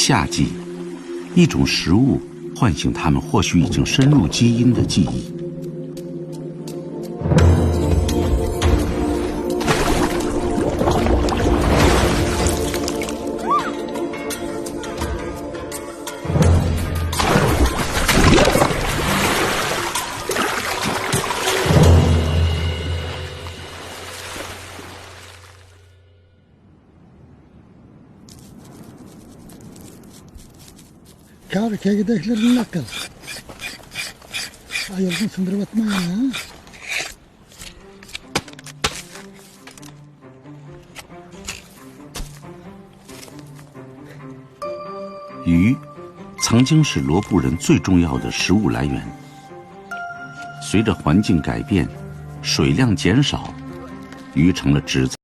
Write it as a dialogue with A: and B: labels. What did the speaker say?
A: 夏季，一种食物唤醒他们或许已经深入基因的记忆。
B: Kâr kegideklerin nakıl. Ayıldım sındırıp atmayın ha.
A: 鱼曾经是罗布人最重要的食物来源。随着环境改变，水量减少，鱼成了只